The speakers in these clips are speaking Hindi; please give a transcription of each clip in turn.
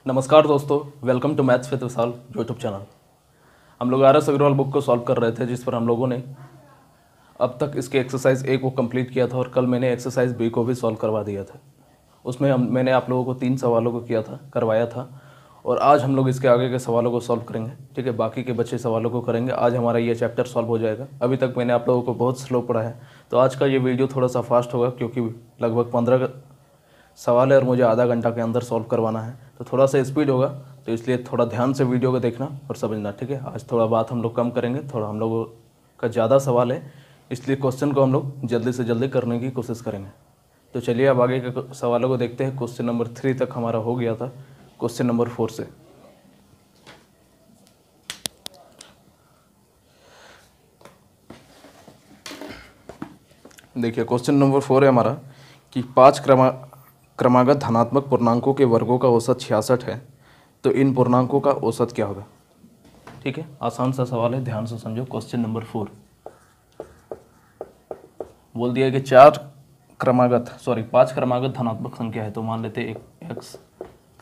नमस्कार दोस्तों, welcome to maths with Vishal YouTube channel. हम लोग आर एस अग्रवाल बुक को सॉल्व कर रहे थे, जिस पर हम लोगों ने अब तक इसके एक्सरसाइज ए को कंप्लीट किया था और कल मैंने एक्सरसाइज बी को भी सॉल्व करवा दिया था। उसमें मैंने आप लोगों को 3 सवालों को करवाया था और आज हम लोग इसके आगे के सवालों को सॉल्व करेंगे। ठीक है, बाकी के बचे सवालों को करेंगे। आज हमारा ये चैप्टर सॉल्व हो जाएगा। अभी तक मैंने आप लोगों को बहुत स्लो पढ़ा है, तो आज का ये वीडियो थोड़ा सा फास्ट होगा क्योंकि लगभग 15 सवाल है और मुझे आधा घंटा के अंदर सॉल्व करवाना है, तो थोड़ा सा स्पीड होगा। तो इसलिए थोड़ा ध्यान से वीडियो को देखना और समझना। ठीक है, आज थोड़ा बात हम लोग कम करेंगे, थोड़ा हम लोगों का ज़्यादा सवाल है, इसलिए क्वेश्चन को हम लोग जल्दी से जल्दी करने की कोशिश करेंगे। तो चलिए अब आगे के सवालों को देखते हैं। क्वेश्चन नंबर 3 तक हमारा हो गया था, क्वेश्चन नंबर 4 से। देखिए, क्वेश्चन नंबर 4 है हमारा कि 5 क्रमागत धनात्मक पूर्णांकों के वर्गों का औसत 66 है, तो इन पूर्णांकों का औसत क्या होगा। ठीक है, आसान सा सवाल है, ध्यान से समझो। क्वेश्चन नंबर 4 बोल दिया कि 5 क्रमागत धनात्मक संख्या है, तो मान लेते हैं x।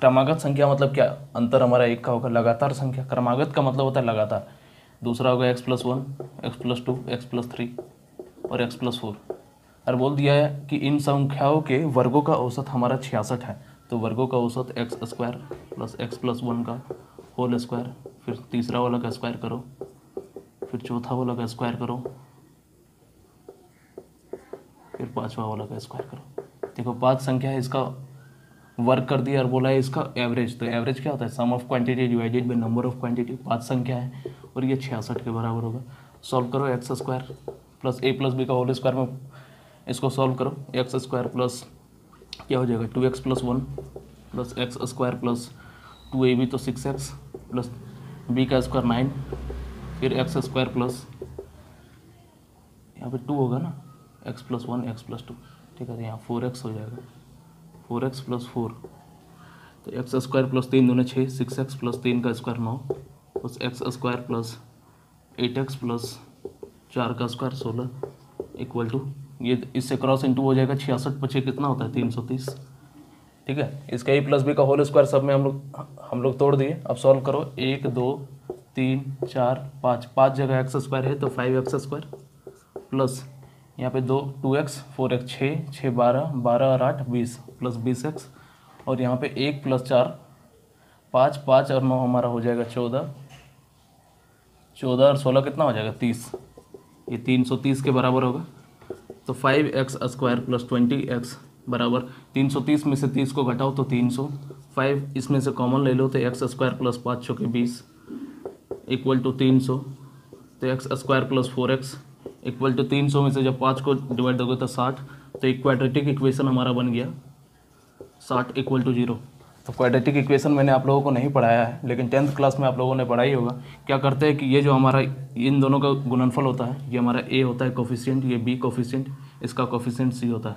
क्रमागत संख्या मतलब क्या, अंतर हमारा एक का होगा। लगातार संख्या, क्रमागत का मतलब होता है लगातार। दूसरा होगा x+1, x+2, x+3 और x+4। और बोल दिया है कि इन संख्याओं के वर्गों का औसत हमारा 66 है, तो वर्गों का औसत x² + x+1 का होल स्क्वायर, फिर तीसरा वाला का स्क्वायर करो, फिर चौथा वाला का स्क्वायर करो, फिर पांचवा वाला का स्क्वायर करो। देखो 5 संख्या है, इसका वर्ग कर दिया और बोला है इसका एवरेज। तो एवरेज क्या होता है, sum of quantity divided by number of quantity. 5 संख्या है और ये 66 के बराबर होगा। सॉल्व करो, x² + a + b का होल स्क्वायर में इसको सॉल्व करो। x² प्लस क्या हो जाएगा 2x+1 + x² + 2ab तो 6x प्लस b का स्क्वायर 9, फिर x² प्लस यहाँ पे 2 होगा ना, x+1 x+2। ठीक है, तो यहाँ 4x हो जाएगा, 4x + 4 तो x² + 3 दूने 6, 6x + 3 का square 9 plus x² plus 8x plus 4 का स्क्वायर 16 इक्वल टू, ये इससे क्रॉस इंटू हो जाएगा 66 × 6 कितना होता है 330। ठीक है, इसका a + b का होल स्क्वायर सब में हम लोग तोड़ दिए। अब सॉल्व करो, 1 2 3 4 5 जगह x² है तो 5x² प्लस यहाँ पे 2x 4x 6 12 12 और 8 20 प्लस 20x और यहाँ पे 1 + 4 5 और 9 हमारा हो जाएगा 14 और 16 कितना हो जाएगा 30। ये 330 के बराबर होगा। तो 5x² + 20x बराबर 330 में से 30 को घटाओ तो 300, 5 इसमें से कॉमन ले लो तो x² + 5 × 20 इक्वल टू 300। तो x² + 4x इक्वल टू 300 में से जब 5 को डिवाइड दोगे तो 60। तो एक क्वाड्रेटिक इक्वेशन हमारा बन गया 60 = 0। तो क्वाड्रेटिक इक्वेशन मैंने आप लोगों को नहीं पढ़ाया है, लेकिन 10th क्लास में आप लोगों ने पढ़ाई होगा। क्या करते हैं कि ये जो हमारा इन दोनों का गुणनफल होता है, ये हमारा a होता है कोफिशिएंट, ये b कोफिशिएंट, इसका कोफिशिएंट c होता है।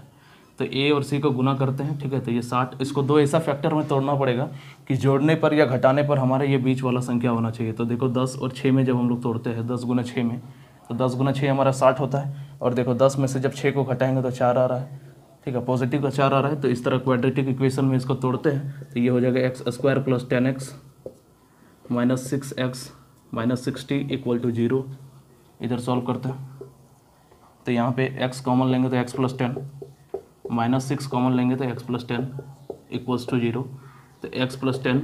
तो a और c को गुना करते हैं। ठीक है, तो ये 60, इसको 2 ऐसा फैक्टर में तोड़ना पड़ेगा कि जोड़ने पर या घटाने पर हमारा ये बीच वाला संख्या होना चाहिए। तो देखो 10 और 6 में जब हम लोग तोड़ते हैं 10 × 6 में, तो 10 × 6 हमारा 60 होता है। और देखो 10 में से जब 6 को घटाएंगे तो 4 आ रहा है। ठीक है, पॉजिटिव का 4 आ रहा है। तो इस तरह क्वाड्रेटिक इक्वेशन में इसको तोड़ते हैं तो ये हो जाएगा x² + 10x - 6x - 60 = 0। इधर सॉल्व करते हैं तो यहाँ पे x कॉमन लेंगे तो x + 10 - 6 कॉमन लेंगे तो x + 10 = 0। तो x + 10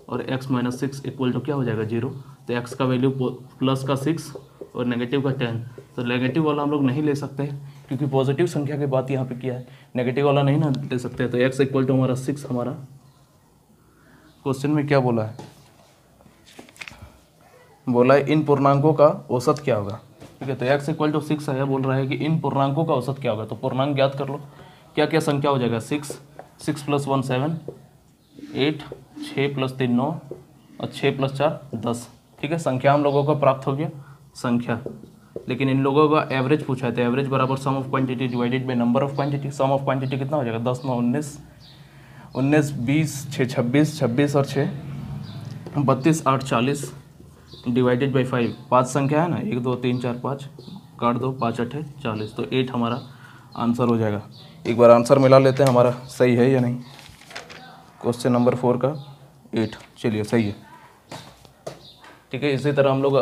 और x - 6 इक्वल टू क्या हो जाएगा 0। तो x का वैल्यू प्लस का 6 और नेगेटिव का 10। तो नेगेटिव वाला हम लोग नहीं ले सकते क्योंकि पॉजिटिव संख्या की बात यहाँ पे किया है, नेगेटिव वाला नहीं ना ले सकते। तो x इक्वल टू हमारा 6, हमारा क्वेश्चन में क्या बोला है, बोला है इन पूर्णांकों का औसत क्या होगा। ठीक है, तो x इक्वल टू 6 आया, बोल रहा है कि इन पूर्णांकों का औसत क्या होगा। तो पूर्णांक ज्ञात कर लो, क्या क्या संख्या हो जाएगा 6 + 1 7 8 6 + 3 9 और 6 + 4 10। ठीक है, संख्या हम लोगों को प्राप्त हो गया संख्या, लेकिन इन लोगों का एवरेज पूछा है। तो एवरेज बराबर sum of quantity divided by number of quantity. Sum of quantity कितना हो जाएगा 10 9 19 19 20 6 26 26 और 6 32 8 40 डिवाइडेड बाई 5। 5 संख्या है ना, 1 2 3 4 5 काट दो, 5 8 40। तो 8 हमारा आंसर हो जाएगा। एक बार आंसर मिला लेते हैं हमारा सही है या नहीं। क्वेश्चन नंबर 4 का 8। चलिए सही है, ठीक है। इसी तरह हम लोग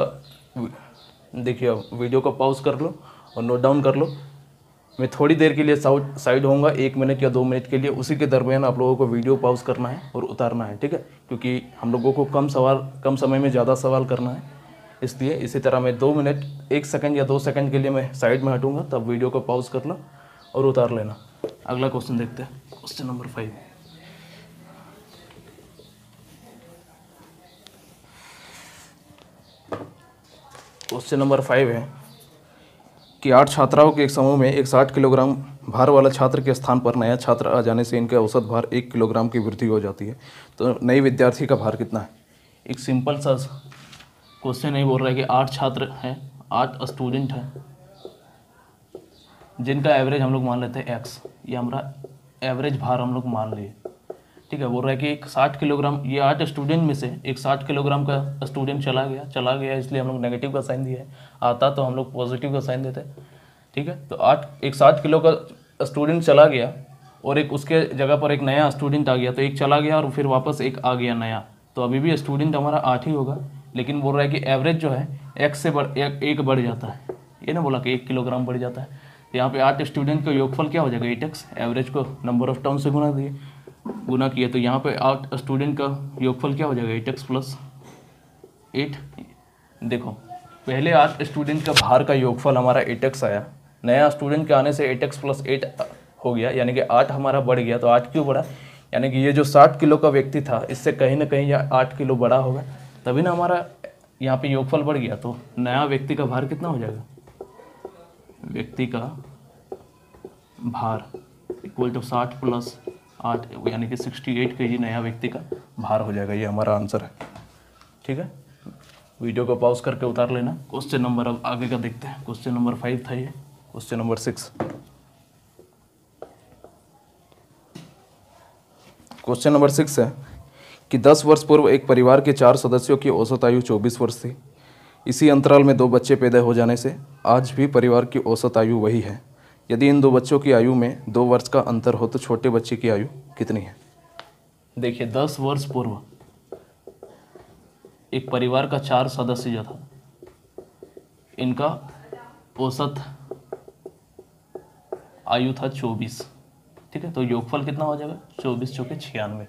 देखिए, अब वीडियो को पॉज कर लो और नोट डाउन कर लो। मैं थोड़ी देर के लिए साइड होऊंगा, 1 मिनट या 2 मिनट के लिए। उसी के दरमियान आप लोगों को वीडियो पॉज करना है और उतारना है, ठीक है, क्योंकि हम लोगों को कम समय में ज़्यादा सवाल करना है, इसलिए। इसी तरह मैं 2 मिनट 1 सेकंड या 2 सेकंड के लिए मैं साइड में हटूंगा, तब वीडियो को पॉज कर लो और उतार लेना। अगला क्वेश्चन देखते हैं, क्वेश्चन नंबर 5। क्वेश्चन नंबर 5 है कि 8 छात्राओं के एक समूह में एक 60 किलोग्राम भार वाला छात्र के स्थान पर नया छात्र आ जाने से इनका औसत भार 1 किलोग्राम की वृद्धि हो जाती है। तो नए विद्यार्थी का भार कितना है? एक सिंपल सा क्वेश्चन नहीं बोल रहा है कि 8 छात्र हैं, 8 स्टूडेंट हैं, जिनका एवरेज हम लोग मान लेते हैं x। ये हमारा एवरेज भार हम लोग मान लिए, ठीक है। बोल रहा है कि एक 60 किलोग्राम, ये 8 स्टूडेंट में से एक 60 किलोग्राम का स्टूडेंट चला गया, इसलिए हम लोग नेगेटिव का साइन दिया है। आता तो हम लोग पॉजिटिव का साइन देते, ठीक है। तो एक 60 किलो का स्टूडेंट चला गया और एक उसके जगह पर एक नया स्टूडेंट आ गया, तो एक चला गया और फिर वापस एक आ गया नया, तो अभी भी स्टूडेंट हमारा 8 ही होगा। लेकिन बोल रहा है कि एवरेज जो है x से एक बढ़ जाता है, ये ना बोला कि 1 किलोग्राम बढ़ जाता है। यहाँ पे 8 स्टूडेंट का योगफल क्या हो जाएगा? 8x। एवरेज को नंबर ऑफ टर्म से गुना किया, तो यहाँ पे 8 स्टूडेंट का योगफल क्या हो जाएगा? 8x plus 8। देखो, पहले 8 स्टूडेंट का भार का योगफल हमारा 8x आया, नया स्टूडेंट के आने से 8x प्लस 8 हो गया, यानी कि 8 हमारा बढ़ गया। तो 8 क्यों बढ़ा? यानी कि ये जो 60 किलो का व्यक्ति था, इससे कहीं ना कहीं यह 8 किलो बड़ा होगा, तभी ना हमारा यहाँ पे योगफल बढ़ गया। तो नया व्यक्ति का भार कितना हो जाएगा? व्यक्ति का भार इक्वल टू 60 प्लस 8, यानी कि 68 kg नया व्यक्ति का भार हो जाएगा। ये हमारा आंसर है, ठीक है। वीडियो को पॉज करके उतार लेना। क्वेश्चन नंबर अब आगे का देखते हैं। क्वेश्चन नंबर 5 था ये। Question number 6। क्वेश्चन नंबर 6 है कि 10 वर्ष पूर्व एक परिवार के 4 सदस्यों की औसत आयु 24 वर्ष थी। इसी अंतराल में 2 बच्चे पैदा हो जाने से आज भी परिवार की औसत आयु वही है। यदि इन 2 बच्चों की आयु में 2 वर्ष का अंतर हो तो छोटे बच्चे की आयु कितनी है? देखिए, 10 वर्ष पूर्व एक परिवार का 4 सदस्य जो था, इनका औसत आयु था 24, ठीक है। तो योगफल कितना हो जाएगा? 24 चौके 96,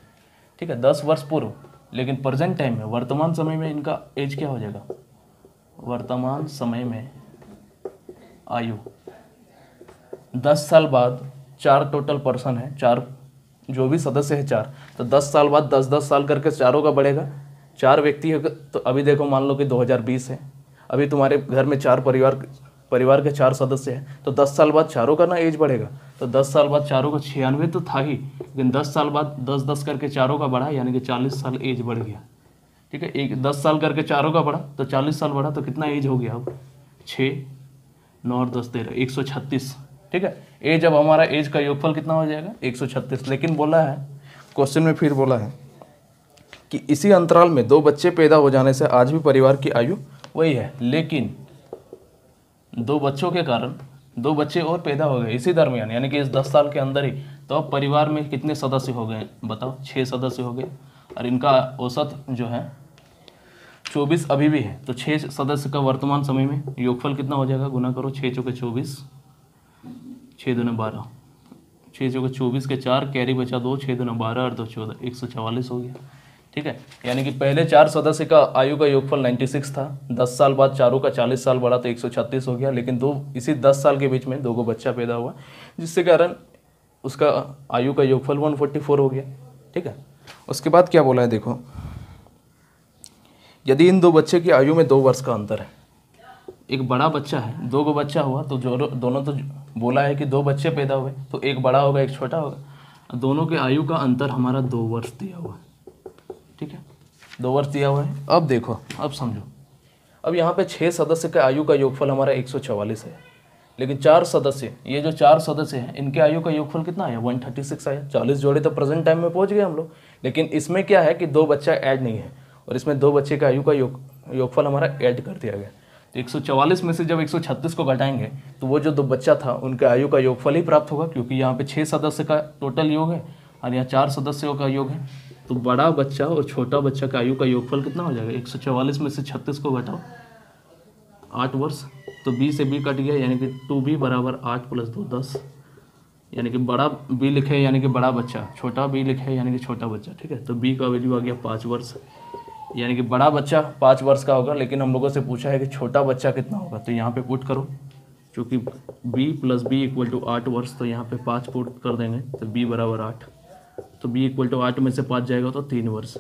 ठीक है। 10 वर्ष पूर्व, लेकिन प्रेजेंट टाइम में, वर्तमान समय में इनका एज क्या हो जाएगा? वर्तमान समय में आयु 10 साल बाद, 4 टोटल पर्सन है, 4 जो भी सदस्य है 4, तो 10 साल बाद 10-10 साल करके चारों का बढ़ेगा। 4 व्यक्ति है, तो अभी देखो मान लो कि 2020 है, अभी तुम्हारे घर में 4 परिवार के 4 सदस्य हैं, तो 10 साल बाद चारों का ना एज बढ़ेगा। तो 10 साल बाद चारों का 96 तो था ही, लेकिन 10 साल बाद 10-10 करके चारों का बढ़ा, यानी कि 40 साल एज बढ़ गया, ठीक है। 10 साल करके चारों का बढ़ा तो 40 साल बढ़ा, तो कितना एज हो गया? अब 6, 9 और 10 13, 136, ठीक है। एज, अब हमारा एज का योगफल कितना हो जाएगा? 136। लेकिन बोला है क्वेश्चन में, फिर बोला है कि इसी अंतराल में 2 बच्चे पैदा हो जाने से आज भी परिवार की आयु वही है, लेकिन 2 बच्चों के कारण 2 बच्चे और पैदा हो गए इसी दरमियान, यानी कि इस 10 साल के अंदर ही। तो अब परिवार में कितने सदस्य हो गए बताओ? 6 सदस्य हो गए, और इनका औसत जो है 24 अभी भी है। तो 6 सदस्य का वर्तमान समय में योगफल कितना हो जाएगा? गुना करो, 6 चौके 24, 6 दूने 12, 6 चौके 24 के 4, कैरी बचा 2, 6 दूने 12 और 2 14, 144 हो गया, ठीक है। यानी कि पहले 4 सदस्य का आयु का योगफल 96 था, 10 साल बाद चारों का 40 साल बढ़ा तो 136 हो गया, लेकिन इसी 10 साल के बीच में 2 को बच्चा पैदा हुआ, जिससे कारण उसका आयु का योगफल 144 हो गया, ठीक है। उसके बाद क्या बोला है देखो, यदि इन 2 बच्चे की आयु में 2 वर्ष का अंतर है, एक बड़ा बच्चा है, 2 को बच्चा हुआ, तो दोनों तो बोला है कि 2 बच्चे पैदा हुए, तो एक बड़ा होगा एक छोटा होगा, दोनों के आयु का अंतर हमारा 2 वर्ष दिया हुआ है, ठीक है। 2 वर्ष दिया हुआ है। अब देखो, अब समझो, अब यहाँ पे 6 सदस्य के आयु का योगफल हमारा 144 है, लेकिन 4 सदस्य, ये जो 4 सदस्य हैं, इनके आयु का योगफल कितना आया? 136 आया। 40 जोड़े तो प्रेजेंट टाइम में पहुँच गए हम लोग, लेकिन इसमें क्या है कि 2 बच्चा ऐड नहीं है, और इसमें 2 बच्चे का आयु का योगफल हमारा ऐड कर दिया गया। तो 144 में से जब 136 को घटाएंगे तो वो जो 2 बच्चा था उनके आयु का योगफल ही प्राप्त होगा, क्योंकि यहाँ पे 6 सदस्य का टोटल योग है और यहाँ 4 सदस्यों का योग है, तो बड़ा बच्चा और छोटा बच्चा का आयु का योगफल कितना हो जाएगा? 144 में से 36 को घटाओ, 8 वर्ष। तो बी से बी कट गया, यानी कि 2b बराबर 8 + 2 10, यानी कि बड़ा बी लिखे यानी कि बड़ा बच्चा, छोटा बी लिखे यानी कि छोटा बच्चा। ठीक है, तो बी का वैल्यू आ गया 5 वर्ष, यानी कि बड़ा बच्चा 5 वर्ष का होगा। लेकिन हम लोगों से पूछा है कि छोटा बच्चा कितना होगा, तो यहाँ पे पुट करो, क्योंकि b + b = 8 वर्ष, तो यहाँ पे 5 पुट कर देंगे, तो b बराबर 8। तो b = 8 में से 5 जाएगा तो 3 वर्ष,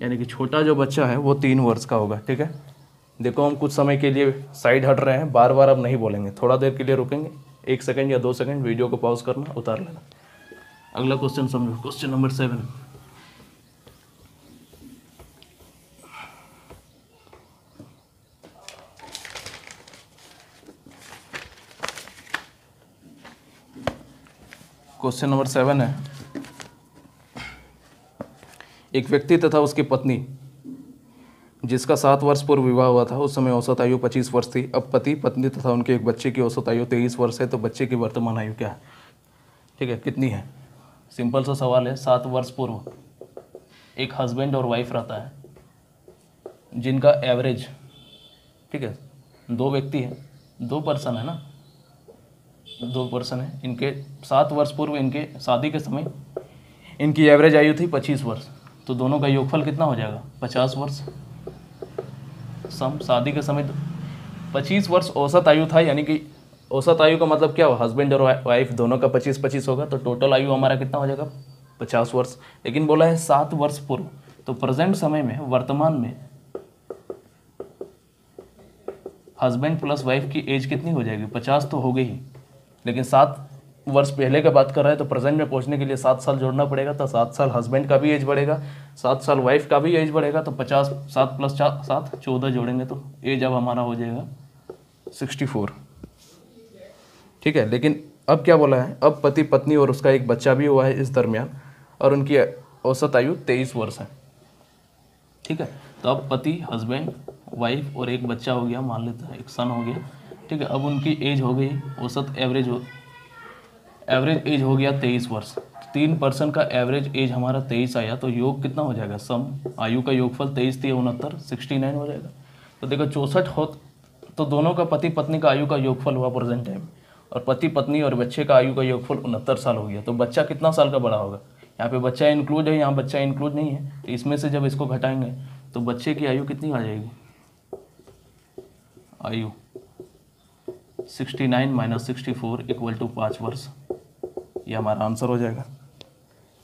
यानी कि छोटा जो बच्चा है वो 3 वर्ष का होगा। ठीक है, देखो हम कुछ समय के लिए साइड हट रहे हैं, बार बार अब नहीं बोलेंगे, थोड़ा देर के लिए रुकेंगे, 1 सेकंड या 2 सेकंड, वीडियो को पॉज करना, उतार लेना। अगला क्वेश्चन समझो, क्वेश्चन नंबर 7। क्वेश्चन नंबर 7 है, एक व्यक्ति तथा उसकी पत्नी जिसका 7 वर्ष पूर्व विवाह हुआ था, उस समय औसत आयु 25 वर्ष थी। अब पति पत्नी तथा उनके एक बच्चे की औसत आयु 23 वर्ष है, तो बच्चे की वर्तमान आयु क्या है? ठीक है, कितनी है? सिंपल सा सवाल है। 7 वर्ष पूर्व एक हस्बैंड और वाइफ रहता है, जिनका एवरेज, ठीक है, 2 व्यक्ति है, 2 पर्सन है ना, 2 पर्सन है। इनके 7 वर्ष पूर्व इनके शादी के समय इनकी एवरेज आयु थी 25 वर्ष, तो दोनों का योगफल कितना हो जाएगा? 50 वर्ष। सम शादी के समय 25 वर्ष औसत आयु था, यानी कि औसत आयु का मतलब क्या हुआ? हस्बैंड और वाइफ दोनों का 25-25 होगा, तो टोटल आयु हमारा कितना हो जाएगा? 50 वर्ष। लेकिन बोला है 7 वर्ष पूर्व, तो प्रेजेंट समय में, वर्तमान में हस्बैंड प्लस वाइफ की एज कितनी हो जाएगी? 50 तो हो गई ही, लेकिन 7 वर्ष पहले का बात कर रहा है, तो प्रेजेंट में पहुंचने के लिए 7 साल जोड़ना पड़ेगा, तो 7 साल हस्बैंड का भी एज बढ़ेगा, 7 साल वाइफ का भी एज बढ़ेगा, तो 50, 7 + 7 14 जोड़ेंगे तो एज अब हमारा हो जाएगा 64। ठीक है, लेकिन अब क्या बोला है? अब पति पत्नी और उसका एक बच्चा भी हुआ है इस दरमियान, और उनकी औसत आयु 23 वर्ष है। ठीक है, तो अब पति, हस्बैंड, वाइफ और एक बच्चा हो गया, मान लेते हैं एक सन हो गया। ठीक है, अब उनकी एज हो गई, औसत एवरेज एज हो गया 23 वर्ष। 3 पर्सन का एवरेज एज हमारा 23 आया, तो योग कितना हो जाएगा? सम आयु का योगफल 23 × 69 69 हो जाएगा। तो देखो 64 हो, तो दोनों का पति पत्नी का आयु का योगफल हुआ प्रेजेंट टाइम, और पति पत्नी और बच्चे का आयु का योगफल 69 साल हो गया। तो बच्चा कितना साल का बड़ा होगा? यहाँ पे बच्चा इंक्लूड है, यहाँ बच्चा इंक्लूड नहीं है, तो इसमें से जब इसको घटाएंगे तो बच्चे की आयु कितनी आ जाएगी? आयु 69 - 64 = 5 वर्ष। ये हमारा आंसर हो जाएगा।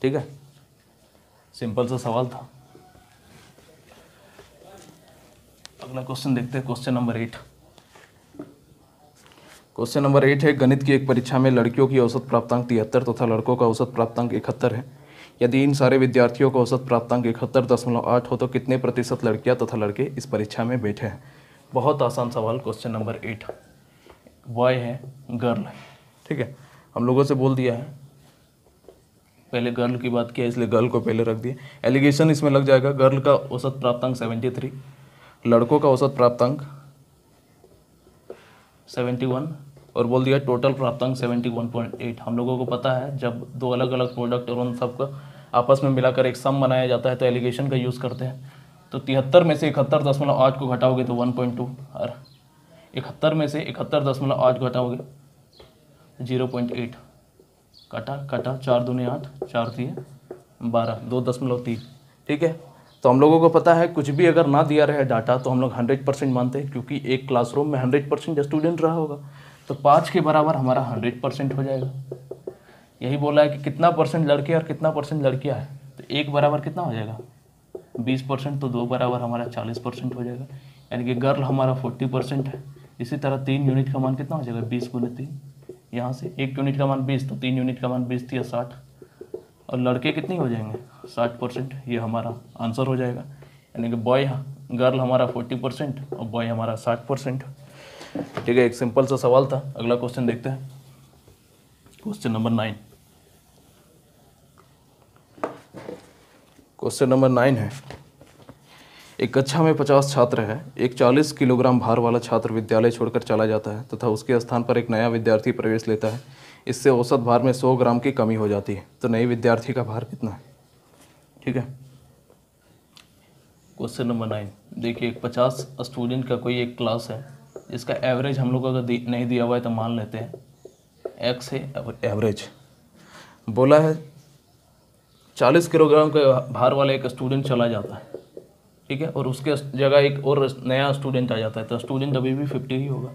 ठीक है, सिंपल सा सवाल था। अगला क्वेश्चन देखते हैं, क्वेश्चन नंबर 8। क्वेश्चन नंबर 8 है, गणित की एक परीक्षा में लड़कियों की औसत प्राप्तांक 73 तथा लड़कों का औसत प्राप्तांक 71 है। यदि इन सारे विद्यार्थियों का औसत प्राप्तांक 71.8 हो, तो कितने प्रतिशत लड़कियां तथा लड़के इस परीक्षा में बैठे हैं? बहुत आसान सवाल, क्वेश्चन नंबर 8। बॉय है, गर्ल है। ठीक है, हम लोगों से बोल दिया है, पहले गर्ल की बात किया इसलिए गर्ल को पहले रख दिया। एलिगेशन इसमें लग जाएगा। गर्ल का औसत प्राप्तांक 73, लड़कों का औसत प्राप्तांक 71, और बोल दिया टोटल प्राप्तांक 71.8। हम लोगों को पता है जब 2 अलग अलग प्रोडक्ट और उन सबका आपस में मिलाकर एक सम बनाया जाता है तो एलिगेशन का यूज़ करते हैं। तो 73 में से 71.8 को घटाओगे तो 1.2, और 71 में से 71.8 घटाओगे 0.8, काटा 4 दूनी 8, 4 3 12, 2.3। ठीक है, तो हम लोगों को पता है कुछ भी अगर ना दिया रहे डाटा तो हम लोग 100% मानते हैं, क्योंकि एक क्लासरूम में 100% स्टूडेंट रहा होगा, तो 5 के बराबर हमारा 100% हो जाएगा। यही बोला है कि कितना परसेंट लड़के और कितना परसेंट लड़कियां है, तो 1 बराबर कितना हो जाएगा? 20%, तो 2 बराबर हमारा 40% हो जाएगा, यानी कि गर्ल हमारा 40% है। इसी तरह 3 यूनिट का मान कितना हो जाएगा? 20 × 3, यहाँ से 1 यूनिट का मान 20, तो 3 यूनिट का मान 20 या 60, और लड़के कितने हो जाएंगे? 60%। ये हमारा आंसर हो जाएगा, यानी कि गर्ल हमारा 40% और बॉय हमारा 60%। ठीक है, एक सिंपल सा सवाल था। अगला क्वेश्चन देखते हैं, क्वेश्चन नंबर 9। क्वेश्चन नंबर 9 है, एक कक्षा में 50 छात्र है। एक 40 किलोग्राम भार वाला छात्र विद्यालय छोड़कर चला जाता है तथा उसके स्थान पर एक नया विद्यार्थी प्रवेश लेता है। इससे औसत भार में 100 ग्राम की कमी हो जाती है, तो नए विद्यार्थी का भार कितना है? ठीक है। क्वेश्चन नंबर 9, देखिए 50 स्टूडेंट का कोई एक क्लास है जिसका एवरेज हम लोग को अगर नहीं दिया हुआ है तो मान लेते हैं x है एवरेज। बोला है 40 किलोग्राम के भार वाला एक स्टूडेंट चला जाता है, ठीक है, और उसके जगह एक और नया स्टूडेंट आ जाता है, तो स्टूडेंट अभी भी 50 ही होगा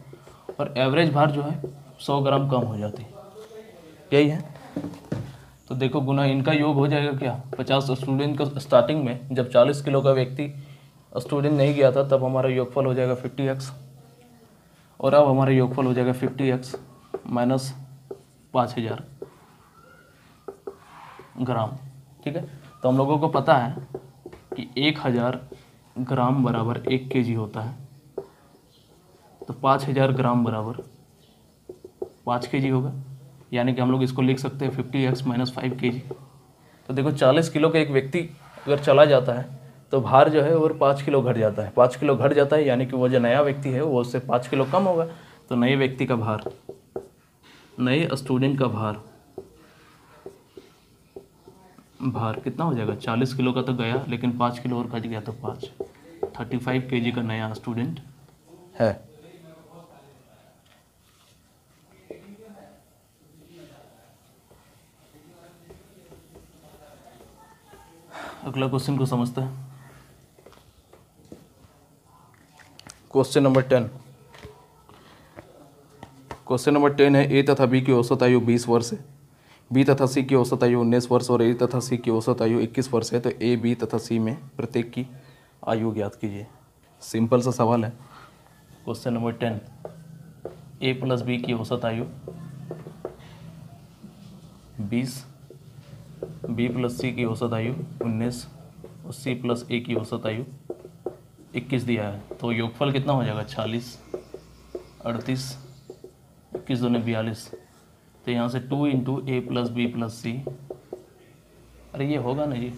और एवरेज भार जो है 100 ग्राम कम हो जाती है, यही है। तो देखो गुना इनका योग हो जाएगा क्या, 50 स्टूडेंट का स्टार्टिंग में जब 40 किलो का व्यक्ति स्टूडेंट नहीं गया था तब हमारा योगफल हो जाएगा 50x, और अब हमारा योगफल हो जाएगा 50x माइनस 5000 ग्राम, ठीक है। तो हम लोगों को पता है कि 1000 ग्राम बराबर 1 kg होता है, तो 5000 ग्राम बराबर 5 kg होगा, यानी कि हम लोग इसको लिख सकते हैं 50x माइनस 5 kg। तो देखो 40 किलो का एक व्यक्ति अगर चला जाता है तो भार जो है और 5 किलो घट जाता है, 5 किलो घट जाता है, यानी कि वो जो नया व्यक्ति है वो उससे 5 किलो कम होगा। तो नए व्यक्ति का भार, नए स्टूडेंट का भार कितना हो जाएगा, 40 किलो का तो गया लेकिन 5 किलो और घट गया, तो 35 kg का नया स्टूडेंट है। अगला क्वेश्चन को समझते हैं। क्वेश्चन नंबर 10, क्वेश्चन नंबर 10 है ए तथा बी की औसत आयु 20 वर्ष है, बी तथा सी की औसत आयु 19 वर्ष और ए तथा सी की औसत आयु 21 वर्ष है, तो ए बी तथा सी में प्रत्येक की आयु ज्ञात कीजिए। सिंपल सा सवाल है। क्वेश्चन नंबर 10, ए प्लस बी की औसत आयु 20, बी प्लस सी की औसत आयु 19 और सी प्लस ए की औसत आयु 21 दिया है, तो योगफल कितना हो जाएगा 40, 38, 21 दूने 42, तो यहाँ से 2 into A plus B plus सी, अरे ये होगा ना जी,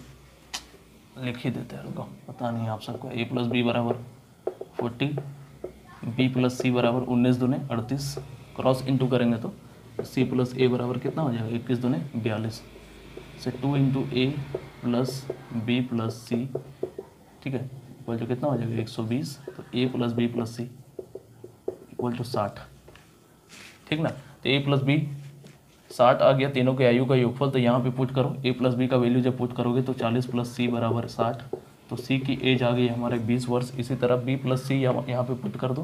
लिख ही देते हैं, रुको पता नहीं आप सबको। ए प्लस बी बराबर 40, बी प्लस सी बराबर 19 दूने 38, क्रॉस इंटू करेंगे तो सी प्लस ए बराबर कितना हो जाएगा 21 दूने 42, से 2 into A plus B plus C, ठीक है, इक्वल टू कितना हो जाएगा 120, तो A plus B plus C equal to 60, ठीक ना। तो ए प्लस बी 60 आ गया, तीनों के आयु का योगफल, तो यहाँ पे पुट करो ए प्लस बी का वैल्यू जब पुट करोगे तो 40 प्लस सी बराबर 60, तो सी की एज आ गई हमारे 20 वर्ष। इसी तरह बी प्लस सी यहाँ पे पुट कर दो,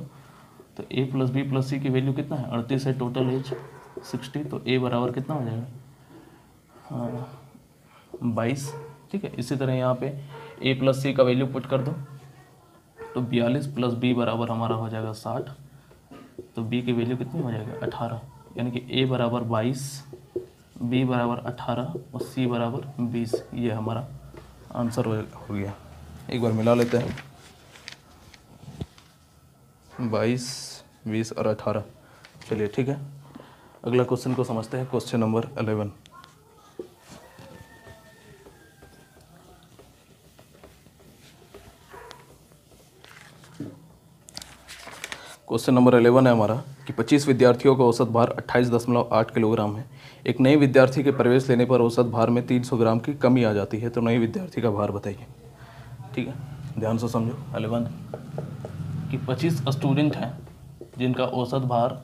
तो ए प्लस बी प्लस सी की वैल्यू कितना है 38 है, टोटल एज 60, तो ए बराबर कितना हो जाएगा 22, ठीक है। इसी तरह यहाँ पे ए प्लस सी का वैल्यू पुट कर दो, तो 42 प्लस बी बराबर हमारा हो जाएगा 60, तो बी की वैल्यू कितनी हो जाएगा 18, यानी कि ए बराबर 22, बी बराबर 18 और सी बराबर 20, ये हमारा आंसर हो गया। एक बार मिला लेते हैं, 22, 20 और 18, चलिए ठीक है। अगला क्वेश्चन को समझते हैं, क्वेश्चन नंबर 11। क्वेश्चन नंबर 11 है हमारा कि 25 विद्यार्थियों का औसत भार 28.8 किलोग्राम है। एक नए विद्यार्थी के प्रवेश लेने पर औसत भार में 300 ग्राम की कमी आ जाती है, तो नए विद्यार्थी का भार बताइए। ठीक है, ध्यान से समझो। 11 कि 25 स्टूडेंट हैं जिनका औसत भार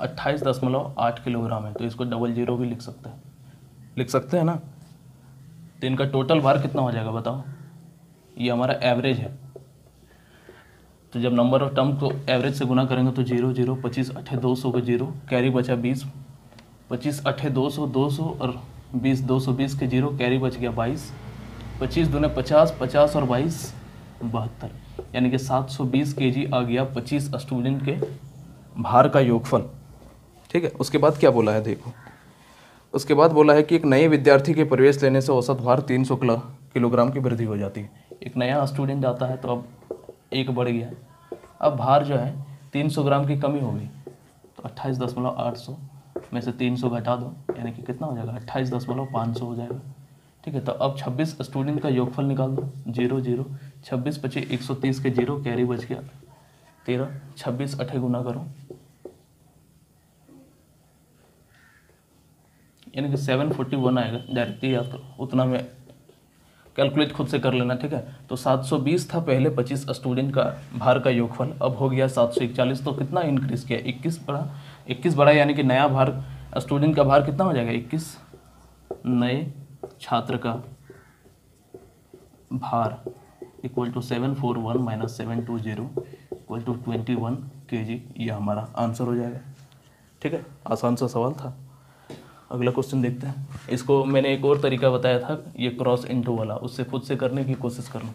28.8 किलोग्राम है, तो इसको 00 भी लिख सकते हैं ना। तो इनका टोटल भार कितना हो जाएगा बताओ, ये हमारा एवरेज है, तो जब नंबर ऑफ टर्म को एवरेज से गुना करेंगे तो 0 0, 25 8 200 का 0, कैरी बचा 20, 25 8 200 200 और 20 220 के 0, कैरी बच गया 22, 25 दूने 50, 50 और 22 72, यानी कि 720 kg आ गया 25 स्टूडेंट के भार का योगफल। ठीक है, उसके बाद क्या बोला है देखो, उसके बाद बोला है कि एक नए विद्यार्थी के प्रवेश लेने से औसत भार 300 किलोग्राम की वृद्धि हो जाती है। एक नया स्टूडेंट आता है तो अब एक बढ़ गया, अब भार जो है 300 ग्राम की कमी हो गई, तो 28.800 में से 300 घटा दो, यानी कि कितना हो जाएगा 28.500 हो जाएगा। ठीक है, तो अब 26 स्टूडेंट का योगफल निकाल दो, 0 0, 26 25 130 के 0, कैरी बच गया 13, 26 8 गुना करो, यानी कि 741 आएगा। डायरेक्टली याद करो, उतना में कैलकुलेट खुद से कर लेना, ठीक है। तो 720 था पहले 25 स्टूडेंट का भार का योगफल, अब हो गया 741। तो कितना इंक्रीज किया, 21 बढ़ा, यानी कि नया भार स्टूडेंट का भार कितना हो जाएगा, 21 नए छात्र का भार equal to 741 minus 720 equal to 21 kg। ये हमारा आंसर हो जाएगा, ठीक है। आसान सा सवाल था। अगला क्वेश्चन देखते हैं। इसको मैंने एक और तरीका बताया था, ये क्रॉस इंटू वाला, उससे खुद से करने की कोशिश करना।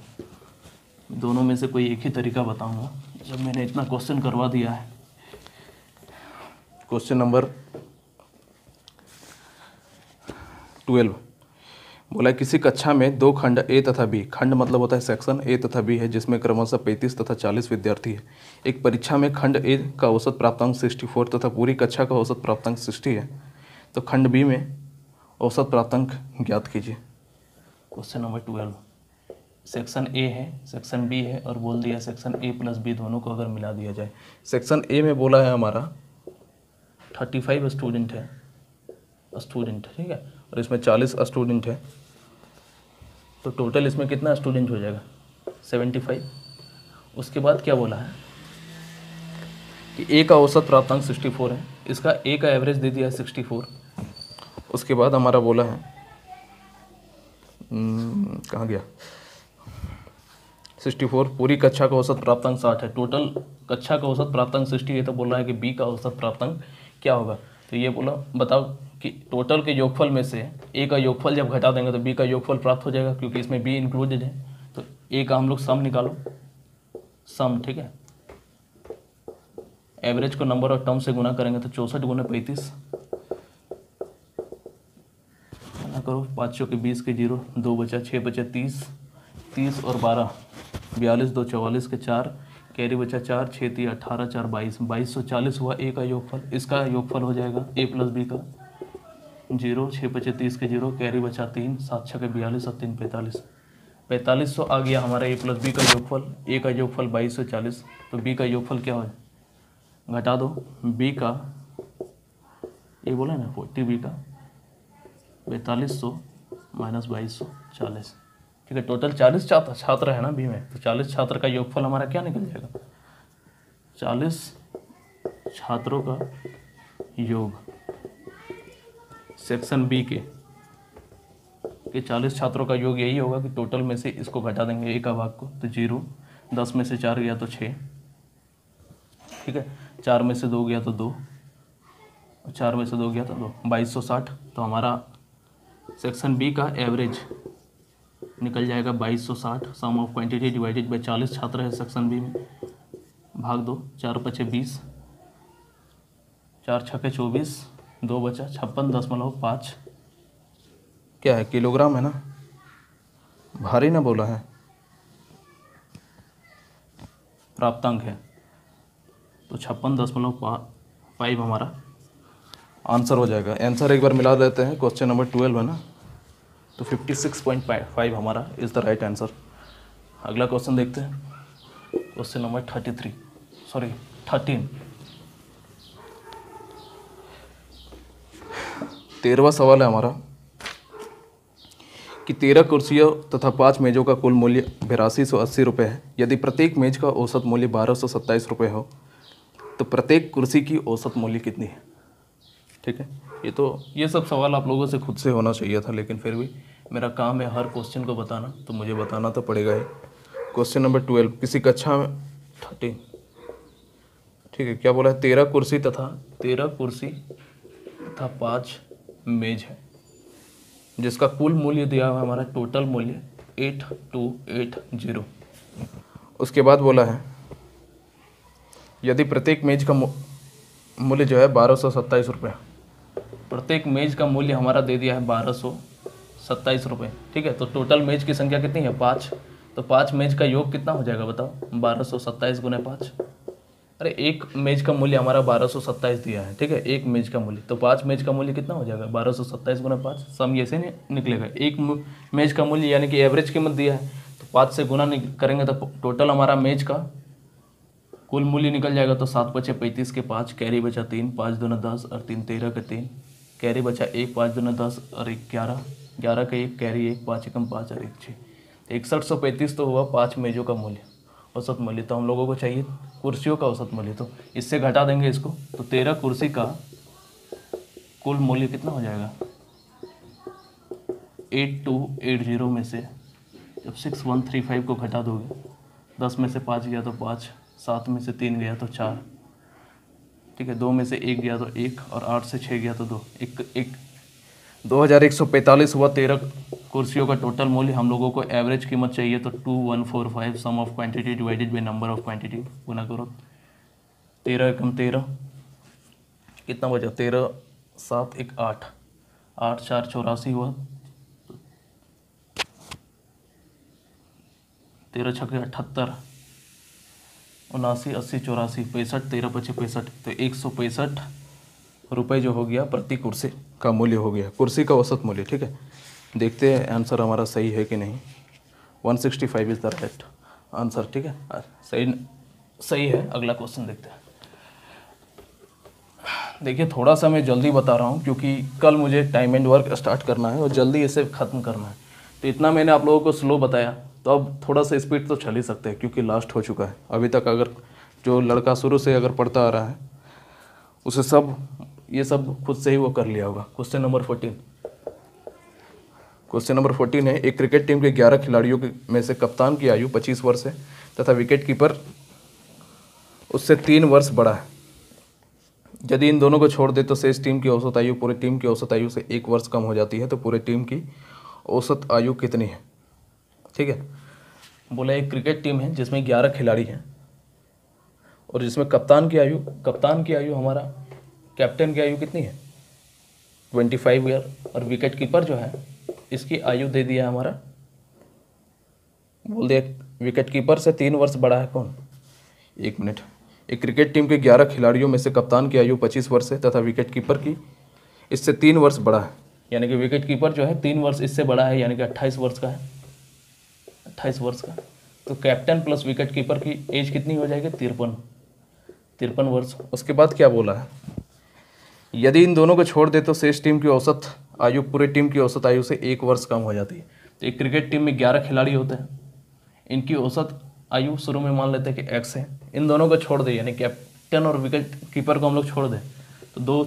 दोनों में से कोई एक ही तरीका बताऊंगा जब मैंने इतना क्वेश्चन करवा दिया है। क्वेश्चन नंबर 12 बोला किसी कक्षा में दो खंड ए तथा बी, खंड मतलब होता है सेक्शन, ए तथा बी है, जिसमें क्रमशः 35 तथा 40 विद्यार्थी है। एक परीक्षा में खंड ए का औसत प्राप्तांक 64 तथा पूरी कक्षा का औसत प्राप्तांक 60 है, तो खंड बी में औसत प्राप्तांक ज्ञात कीजिए। क्वेश्चन नंबर 12, सेक्शन ए है, सेक्शन बी है, और बोल दिया सेक्शन ए प्लस बी दोनों को अगर मिला दिया जाए। सेक्शन ए में बोला है हमारा 35 स्टूडेंट है, ठीक है, और इसमें 40 स्टूडेंट है, तो टोटल इसमें कितना स्टूडेंट हो जाएगा, 75। उसके बाद क्या बोला है कि ए का औसत प्राप्तांक 64 है, इसका ए का एवरेज दे दिया है 64। उसके बाद हमारा बोला है कहाँ गया, 64, पूरी कक्षा का औसत प्राप्तांक 60 है, टोटल कक्षा का औसत प्राप्तांक 60 है, तो बोल रहा है कि बी का औसत प्राप्तांक क्या होगा। तो ये बोला बताओ कि टोटल के योगफल में से ए का योगफल जब घटा देंगे तो बी का योगफल प्राप्त हो जाएगा, क्योंकि इसमें बी इंक्लूडेड है। तो ए का हम लोग सम निकालो, सम, ठीक है। एवरेज को नंबर ऑफ टर्म से गुना करेंगे तो 64 गुना 35 गुना करो, 5 चौके 20 के 0, 2 बचा, 6 बचा 30, 30 और 12 42, 2 44 के 4, कैरी बचा 4, 6 3 18, 4 22, 2240 हुआ ए का योगफल। इसका योगफल हो जाएगा ए प्लस बी का 0, 6 बचे 30 के 0, कैरी बचा 3, 7 6 के 42 और 3 45, 4500 आ गया हमारा ए प्लस बी का योगफल। ए का योगफल 2240, तो बी का योगफल क्या हो, घटा दो, बी का ये बोला ना 40, बी का 4200 माइनस 2240, ठीक है। टोटल 40 छात्र है ना बी में, तो 40 छात्र का योगफल हमारा क्या निकल जाएगा, 40 छात्रों का योग सेक्शन बी के 40 छात्रों का योग यही होगा कि टोटल में से इसको घटा देंगे ए का भाग को, तो 0, 10 में से 4 गया तो 6, ठीक है, 4 में से 2 गया तो 2, 4 में से 2 गया तो 2, 2260। तो हमारा सेक्शन बी का एवरेज निकल जाएगा 2260, सम ऑफ क्वांटिटी डिवाइडेड बाई 40 छात्र है सेक्शन बी में, भाग 2, 4 5 20, 4 6 24, 2 बचा 56.5, क्या है, किलोग्राम है ना, भारी ना बोला है, प्राप्तांक है, तो 56.5 हमारा आंसर हो जाएगा। आंसर एक बार मिला देते हैं, क्वेश्चन नंबर 12 है ना, तो 56.5 हमारा इज़ द राइट आंसर। अगला क्वेश्चन देखते हैं, क्वेश्चन नंबर 13, 13वां सवाल है हमारा कि 13 कुर्सियों तथा 5 मेज़ों का कुल मूल्य 8280 रुपये है। यदि प्रत्येक मेज़ का औसत मूल्य 1227 रुपये हो तो प्रत्येक कुर्सी की औसत मूल्य कितनी है, ठीक है। ये सब सवाल आप लोगों से खुद से होना चाहिए था, लेकिन फिर भी मेरा काम है हर क्वेश्चन को बताना, तो मुझे बताना तो पड़ेगा ही। क्वेश्चन नंबर 12, किसी कक्षा में 13, ठीक है, क्या बोला है, 13 कुर्सी तथा 5 मेज है, जिसका कुल मूल्य दिया हुआ हमारा टोटल मूल्य 8280। उसके बाद बोला है यदि प्रत्येक मेज का मूल्य जो है 1227 रुपये, प्रत्येक मेज का मूल्य हमारा दे दिया है 1227 रुपये, ठीक है। तो टोटल मेज की संख्या कितनी है, 5, तो 5 मेज का योग कितना हो जाएगा बताओ, 1227 गुना 5, अरे एक मेज का मूल्य हमारा 1227 दिया है, ठीक है, एक मेज का मूल्य, तो 5 मेज का मूल्य कितना हो जाएगा, 1227 गुना 5, सम ये से नहीं निकलेगा, एक मेज का मूल्य यानी कि एवरेज कीमत दिया है, तो 5 से गुना करेंगे तो टोटल हमारा मेज का कुल मूल्य निकल जाएगा। तो 7 बचे 35 के 5, कैरी बचा 3, 5 दूना 10 और 3 13 के 3, कैरी बचा 1, 5 दूना 10 और 1 11, 11 का 1, कैरी 1, 5 एकम 5 और 1 6, 6135 तो हुआ 5 मेजों का मूल्य, औसत मूल्य। तो हम लोगों को चाहिए कुर्सियों का औसत मूल्य, तो इससे घटा देंगे इसको, तो 13 कुर्सी का कुल मूल्य कितना हो जाएगा, 8280 में से जब 6135 को घटा दोगे, 10 में से 5 गया तो 5, 7 में से 3 गया तो 4, ठीक है, 2 में से 1 गया तो 1, और 8 से 6 गया तो 2, 2145 हुआ 13 कुर्सियों का टोटल मूल्य। हम लोगों को एवरेज कीमत चाहिए, तो 2145 sum of quantity divided by number of quantity, गुना करो 13 एकम 13, कितना बचा, 13 7 1 8, 8 4 84 हुआ, 13 छक्के 78, 79 80 84 65, 13 पचे 65, तो 165 रुपये जो हो गया प्रति कुर्सी का मूल्य हो गया, कुर्सी का औसत मूल्य। ठीक है, देखते हैं आंसर हमारा सही है कि नहीं। 165 इज द राइट आंसर। ठीक है, सही है। अगला क्वेश्चन देखते हैं। देखिए थोड़ा सा मैं जल्दी बता रहा हूँ क्योंकि कल मुझे टाइम एंड वर्क स्टार्ट करना है और जल्दी इसे ख़त्म करना है, तो इतना मैंने आप लोगों को स्लो बताया, तो अब थोड़ा सा स्पीड तो चल ही सकते हैं क्योंकि लास्ट हो चुका है। अभी तक अगर जो लड़का शुरू से अगर पढ़ता आ रहा है उसे ये सब खुद से ही वो कर लिया होगा। क्वेश्चन नंबर 14 है, एक क्रिकेट टीम के 11 खिलाड़ियों में से कप्तान की आयु 25 वर्ष है तथा विकेट कीपर उससे 3 वर्ष बड़ा है। यदि इन दोनों को छोड़ दे तो शेष टीम की औसत आयु पूरे टीम की औसत आयु से 1 वर्ष कम हो जाती है, तो पूरे टीम की औसत आयु कितनी है। ठीक है, बोला एक क्रिकेट टीम है जिसमें 11 खिलाड़ी हैं और जिसमें कप्तान की आयु हमारा कैप्टन की आयु कितनी है 25 ईयर, और विकेट कीपर जो है इसकी आयु दे दिया हमारा, बोल दिया विकेट कीपर से 3 वर्ष बड़ा है कौन, 1 मिनट। एक क्रिकेट टीम के 11 खिलाड़ियों में से कप्तान की आयु 25 वर्ष है तथा विकेट कीपर की इससे 3 वर्ष बड़ा है, यानी कि विकेट कीपर जो है 3 वर्ष इससे बड़ा है, यानी कि 28 वर्ष का है, 28 वर्ष का। तो कैप्टन प्लस विकेट कीपर की एज कितनी हो जाएगी 53 वर्ष। उसके बाद क्या बोला है, यदि इन दोनों को छोड़ दे तो शेष टीम की औसत आयु पूरे टीम की औसत आयु से 1 वर्ष कम हो जाती है। तो एक क्रिकेट टीम में 11 खिलाड़ी होते हैं, इनकी औसत आयु शुरू में मान लेते हैं कि x है, इन दोनों को छोड़ दे यानी कैप्टन और विकेट कीपर को हम लोग छोड़ दें तो 2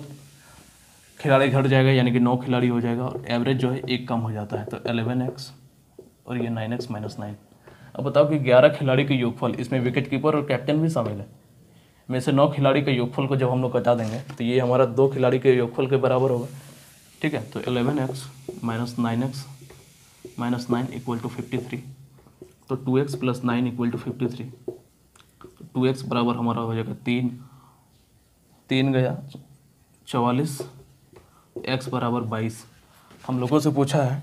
खिलाड़ी घट जाएगा, यानी कि 9 खिलाड़ी हो जाएगा, और एवरेज जो है 1 कम हो जाता है, तो 11x और ये 9x - 9। अब बताओ कि 11 खिलाड़ी के योगफल, इसमें विकेट कीपर और कैप्टन भी शामिल है, में से 9 खिलाड़ी के योगफल को जब हम लोग घटा देंगे तो ये हमारा 2 खिलाड़ी के योगफल के बराबर होगा। ठीक है, तो 11x - 9x - 9 = 53, तो 2x + 9 = 53, तो 2x बराबर हमारा हो जाएगा 3 गया 44, x बराबर 22। हम लोगों से पूछा है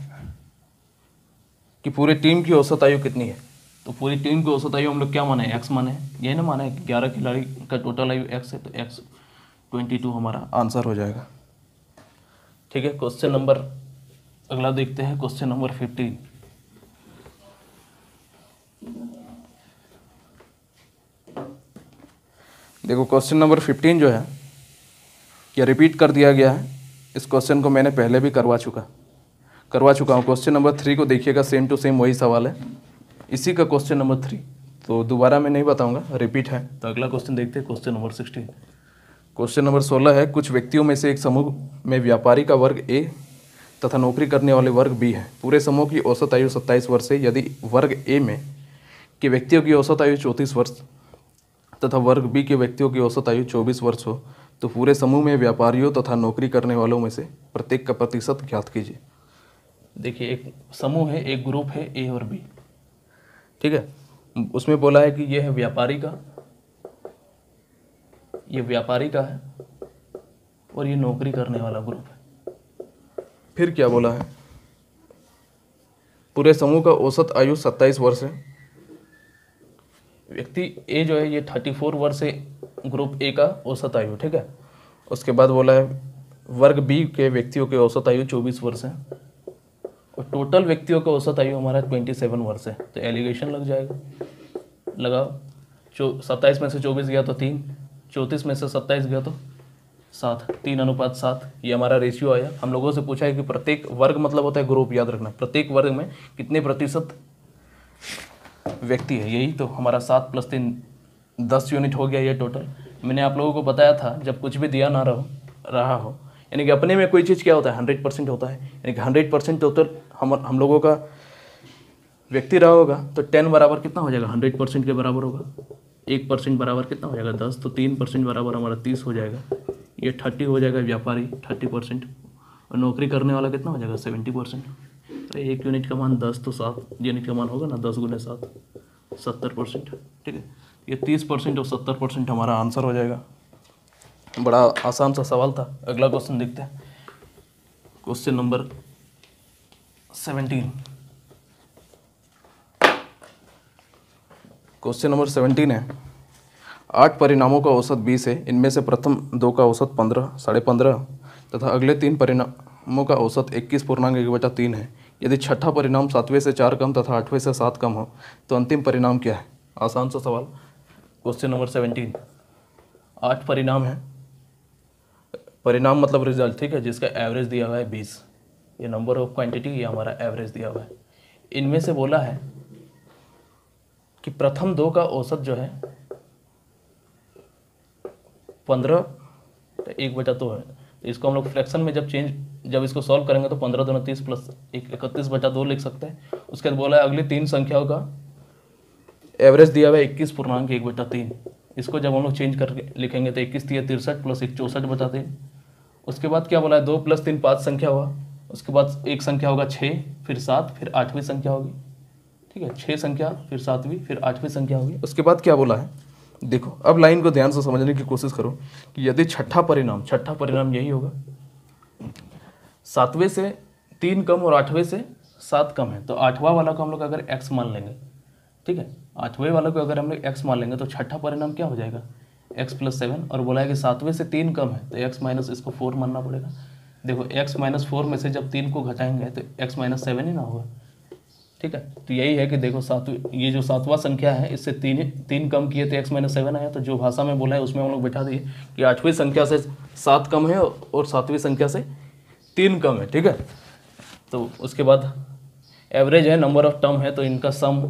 कि पूरी टीम की औसत आयु कितनी है, तो पूरी टीम की औसत आयु हम लोग क्या माने, x माने, यही ना माने 11 खिलाड़ी का टोटल आयु x है, तो x 22 हमारा आंसर हो जाएगा। ठीक है, क्वेश्चन नंबर अगला देखते हैं, क्वेश्चन नंबर 15। देखो क्वेश्चन नंबर 15 जो है यह रिपीट कर दिया गया है। इस क्वेश्चन को मैंने पहले भी करवा चुका हूँ। क्वेश्चन नंबर 3 को देखिएगा, सेम टू सेम वही सवाल है, इसी का क्वेश्चन नंबर 3, तो दोबारा मैं नहीं बताऊंगा, रिपीट है। तो अगला क्वेश्चन देखते हैं, क्वेश्चन नंबर 16। क्वेश्चन नंबर 16 है, कुछ व्यक्तियों में से एक समूह में व्यापारी का वर्ग ए तथा नौकरी करने वाले वर्ग बी है। पूरे समूह की औसत आयु 27 वर्ष है। यदि वर्ग ए में के व्यक्तियों की औसत आयु 34 वर्ष तथा वर्ग बी के व्यक्तियों की औसत आयु 24 वर्ष हो, तो पूरे समूह में व्यापारियों तथा नौकरी करने वालों में से प्रत्येक का प्रतिशत ज्ञात कीजिए। देखिए एक समूह है, एक ग्रुप है ए और बी, ठीक है, उसमें बोला है कि ये है व्यापारी का, ये व्यापारी का है और ये नौकरी करने वाला ग्रुप है। फिर क्या बोला है, पूरे समूह का औसत आयु 27 वर्ष है। व्यक्ति ए जो है ये 34 वर्ष है, ग्रुप ए का औसत आयु, ठीक है। उसके बाद बोला है वर्ग बी के व्यक्तियों के औसत आयु 24 वर्ष है और टोटल व्यक्तियों का औसत आयु हमारा 27 वर्ष है। तो एलिगेशन लग जाएगा, लगाओ, 27 में से 24 गया तो 3, 34 में से 27 गया तो 7, 3:7, ये हमारा रेशियो आया। हम लोगों से पूछा है कि प्रत्येक वर्ग मतलब होता है ग्रुप, याद रखना, प्रत्येक वर्ग में कितने प्रतिशत व्यक्ति है, यही तो हमारा 7 + 3 10 यूनिट हो गया ये टोटल। मैंने आप लोगों को बताया था जब कुछ भी दिया ना रहा हो, यानी कि अपने में कोई चीज़ क्या होता है 100% होता है, यानी कि 100% टोटल हम लोगों का व्यक्ति रहा होगा तो 10 बराबर कितना हो जाएगा 100% के बराबर होगा। 1% बराबर कितना हो जाएगा 10, तो 3% बराबर हमारा 30 हो जाएगा। ये 30 हो जाएगा व्यापारी 30%, और नौकरी करने वाला कितना हो जाएगा 70%। तो 1 यूनिट का मान 10 तो 7 यूनिट का मान होगा ना, 10 × 7 70%। ठीक है, ये 30% और 70% हमारा आंसर हो जाएगा। बड़ा आसान सा सवाल था। अगला क्वेश्चन देखते हैं, क्वेश्चन नंबर 17। क्वेश्चन नंबर 17 है, 8 परिणामों का औसत 20 है। इनमें से प्रथम 2 का औसत 15, 15.5 तथा अगले 3 परिणामों का औसत 21.1/3 है। यदि छठा परिणाम 7वें से 4 कम तथा 8वें से 7 कम हो तो अंतिम परिणाम क्या है। आसान सा सवाल। क्वेश्चन नंबर 17, 8 परिणाम है, परिणाम मतलब रिजल्ट, ठीक है, जिसका एवरेज दिया हुआ है 20। ये नंबर ऑफ क्वांटिटी, ये हमारा एवरेज दिया हुआ है। इनमें से बोला है कि प्रथम 2 का औसत जो है 15, तो 1/2 है। तो इसको हम लोग फ्रैक्शन में जब इसको सॉल्व करेंगे तो 15 दूना 30 + 1 31/2 लिख सकते हैं। उसके बाद बोला है अगली 3 संख्याओं का एवरेज दिया हुआ है 21.1/3। इसको जब हम लोग चेंज करके लिखेंगे तो 21 × 3 = 63 + 1 64/3। उसके बाद क्या बोला है 2 + 3 5 संख्या हुआ। उसके बाद एक संख्या होगा 6, फिर 7, फिर 8वीं संख्या होगी। ठीक है, 6 संख्या, फिर 7वीं, फिर 8वीं संख्या होगी। उसके बाद क्या बोला है, देखो अब लाइन को ध्यान से समझने की कोशिश करो कि यदि छठा परिणाम यही होगा 7वें से 3 कम और 8वें से 7 कम है, तो 8वां वाला को हम लोग अगर x मान लेंगे, ठीक है, 8वें वाले को अगर हम लोग x मान लेंगे तो छठा परिणाम क्या हो जाएगा x + 7। और बोला है कि 7वें से 3 कम है तो x - इसको 4 मानना पड़ेगा। देखो x - 4 में से जब 3 को घटाएंगे तो x - 7 ही ना होगा। ठीक है, तो यही है कि देखो ये जो 7वां संख्या है इससे 3 कम किए तो x - 7 आया। तो जो भाषा में बोला है उसमें हम लोग बैठा दिए कि 8वीं संख्या से 7 कम है और 7वीं संख्या से 3 कम है। ठीक है, तो उसके बाद एवरेज है, नंबर ऑफ टर्म है, तो इनका सम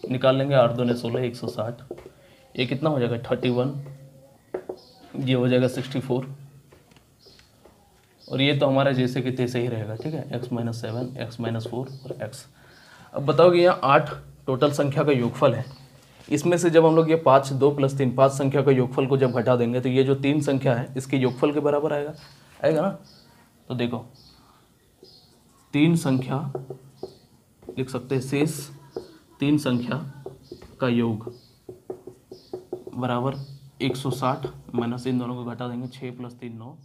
निकाल लेंगे। 8 दूने 16 160, ये कितना हो जाएगा 31, ये हो जाएगा 64, और ये तो हमारा जैसे कि तैसे ही रहेगा। ठीक है, x - 7 x - 4 और x। अब बताओ कि यहाँ 8 टोटल संख्या का योगफल है। इसमें से जब हम लोग ये 5 2 + 3 5 संख्या का योगफल को जब घटा देंगे तो ये जो 3 संख्या है इसके योगफल के बराबर आएगा ना। तो देखो 3 संख्या लिख सकते हैं, शेष 3 संख्या का योग बराबर 160 माइनस इन दोनों को घटा देंगे 6 + 3 9।